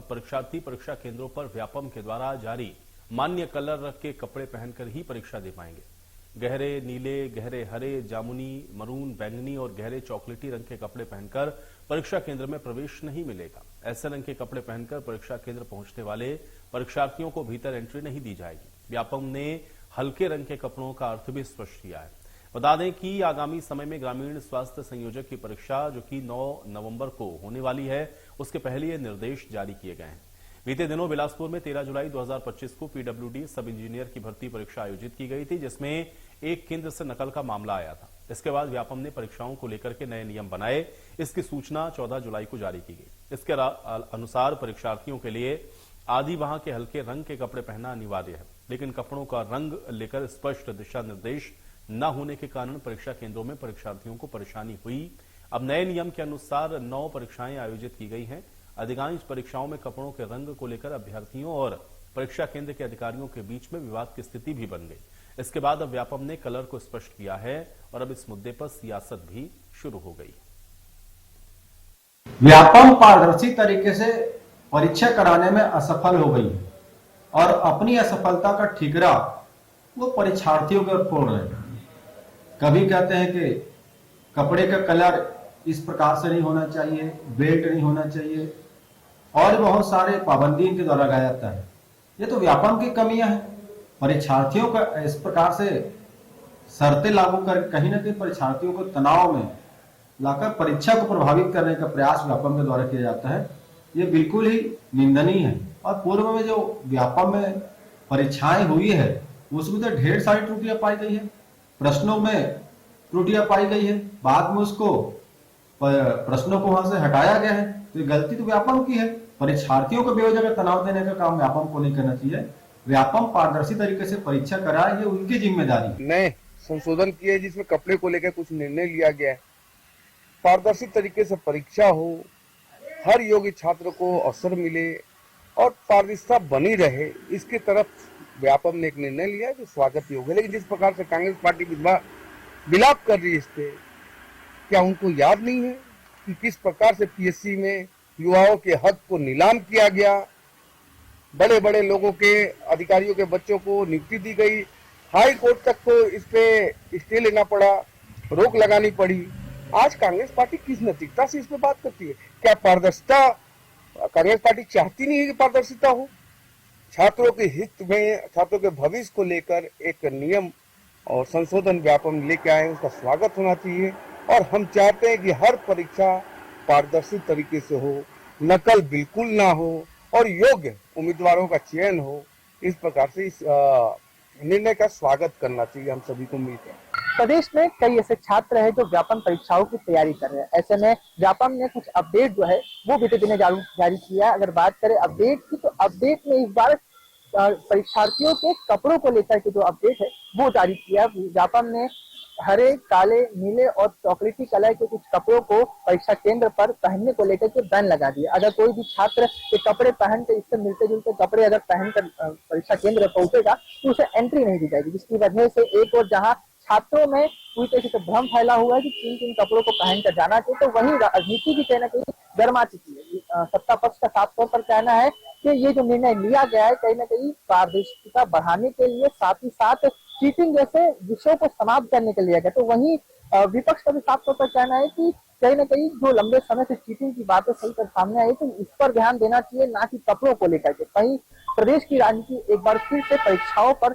परीक्षार्थी परीक्षा केंद्रों पर व्यापम के द्वारा जारी मान्य कलर के कपड़े पहनकर ही परीक्षा दे पाएंगे। गहरे नीले, गहरे हरे, जामुनी, मरून, बैंगनी और गहरे चॉकलेटी रंग के कपड़े पहनकर परीक्षा केंद्र में प्रवेश नहीं मिलेगा। ऐसे रंग के कपड़े पहनकर परीक्षा केंद्र पहुंचने वाले परीक्षार्थियों को भीतर एंट्री नहीं दी जाएगी। व्यापम ने हल्के रंग के कपड़ों का अर्थ भी स्पष्ट किया है। बता दें कि आगामी समय में ग्रामीण स्वास्थ्य संयोजक की परीक्षा जो कि 9 नवंबर को होने वाली है, उसके पहले ये निर्देश जारी किए गए हैं। बीते दिनों बिलासपुर में 13 जुलाई 2025 को पीडब्ल्यूडी सब इंजीनियर की भर्ती परीक्षा आयोजित की गई थी, जिसमें एक केंद्र से नकल का मामला आया था। इसके बाद व्यापम ने परीक्षाओं को लेकर के नए नियम बनाए। इसकी सूचना 14 जुलाई को जारी की गई। इसके अनुसार परीक्षार्थियों के लिए आदि वहां के हल्के रंग के कपड़े पहनना अनिवार्य है, लेकिन कपड़ों का रंग लेकर स्पष्ट दिशा निर्देश न होने के कारण परीक्षा केंद्रों में परीक्षार्थियों को परेशानी हुई। अब नए नियम के अनुसार 9 परीक्षाएं आयोजित की गई हैं। अधिकांश परीक्षाओं में कपड़ों के रंग को लेकर अभ्यर्थियों और परीक्षा केंद्र के अधिकारियों के बीच में विवाद की स्थिति भी बन गई। इसके बाद अब व्यापम ने कलर को स्पष्ट किया है और अब इस मुद्दे पर सियासत भी शुरू हो गई। व्यापम पारदर्शी तरीके से परीक्षा कराने में असफल हो गई और अपनी असफलता का ठिकरा वो परीक्षार्थियों के ऊपर फोड़ रहे हैं। कभी कहते हैं कि कपड़े का कलर इस प्रकार से नहीं होना चाहिए, बेल्ट नहीं होना चाहिए और बहुत सारे पाबंदी इनके द्वारा लगाया जाता है। ये तो व्यापम की कमियां हैं। परीक्षार्थियों का इस प्रकार से शर्तें लागू कर कहीं ना कहीं परीक्षार्थियों को तनाव में लाकर परीक्षा को प्रभावित करने का प्रयास व्यापम के द्वारा किया जाता है। ये बिल्कुल ही निंदनीय है। और पूर्व में जो व्यापम में परीक्षाएं हुई है उसमें तो ढेर सारी त्रुटियां पाई गई है, प्रश्नों में त्रुटियां पाई गई है, बाद में उसको प्रश्नों को वहां से हटाया गया है। तो ये गलती तो व्यापम की है। परीक्षार्थियों को बेवजह तनाव देने का काम व्यापम को नहीं करना चाहिए। व्यापम पारदर्शी तरीके से परीक्षा कराए, ये उनकी जिम्मेदारी। नए संशोधन किए जिसमें कपड़े को लेकर कुछ निर्णय लिया गया है। पारदर्शी तरीके से परीक्षा हो, हर योग्य छात्र को अवसर मिले और पारदर्शिता बनी रहे, इसकी तरफ व्यापम ने एक निर्णय लिया जो स्वागत योग्य है। लेकिन जिस प्रकार से कांग्रेस पार्टी विलाप कर रही है इस पे, क्या उनको याद नहीं है कि किस प्रकार से पीएससी में युवाओं के हक को नीलाम किया गया, बड़े बड़े लोगों के अधिकारियों के बच्चों को नियुक्ति दी गई, हाई कोर्ट तक को इस पे स्टे लेना पड़ा, रोक लगानी पड़ी। आज कांग्रेस पार्टी किस नैतिकता से इस पे बात करती है? क्या पारदर्शिता कांग्रेस पार्टी चाहती नहीं है कि पारदर्शिता हो? छात्रों के हित में, छात्रों के भविष्य को लेकर एक नियम और संशोधन व्यापम लेके आए, उसका स्वागत होना चाहिए। और हम चाहते हैं कि हर परीक्षा पारदर्शी तरीके से हो, नकल बिल्कुल ना हो और योग्य उम्मीदवारों का चयन हो। इस प्रकार से इस निर्णय का स्वागत करना चाहिए हम सभी को मिलकर। प्रदेश में कई ऐसे छात्र हैं जो व्यापम परीक्षाओं की तैयारी कर रहे हैं। ऐसे में व्यापम ने कुछ अपडेट जो है वो बीते दिनों जारी किया। अगर बात करें अपडेट की, तो अपडेट में इस बार परीक्षार्थियों के कपड़ों को लेकर के जो अपडेट है वो जारी किया। व्यापम ने हरे, काले, नीले और चॉकलेटी कलर के कुछ कपड़ों को परीक्षा केंद्र पर पहनने को लेकर के बैन लगा दिया। अगर कोई भी छात्र ये कपड़े पहन के, इससे मिलते जुलते कपड़े अगर पहनकर परीक्षा केंद्र पहुंचेगा तो उसे एंट्री नहीं दी जाएगी, जिसकी वजह से एक और जहां छात्रों में पूरी तरीके से भ्रम फैला हुआ है कि किन कपड़ों को पहनकर जाना चाहिए, तो वहीं राजनीति भी कहीं ना कहीं गर्मा चुकी है। सत्ता पक्ष का साफ तौर पर कहना है कि ये जो निर्णय लिया गया है कहीं ना कहीं पारदर्शिता बढ़ाने के लिए, साथ ही साथ चीटिंग जैसे विषयों को समाप्त करने के लिए गया। तो वहीं विपक्ष का भी साफ तौर पर कहना है कि कहीं ना कहीं जो लंबे समय से चीटिंग की बातें चलकर सामने आई, तो इस पर ध्यान देना चाहिए, ना कि कपड़ों को लेकर के। कहीं प्रदेश की राजनीति एक बार फिर से परीक्षाओं पर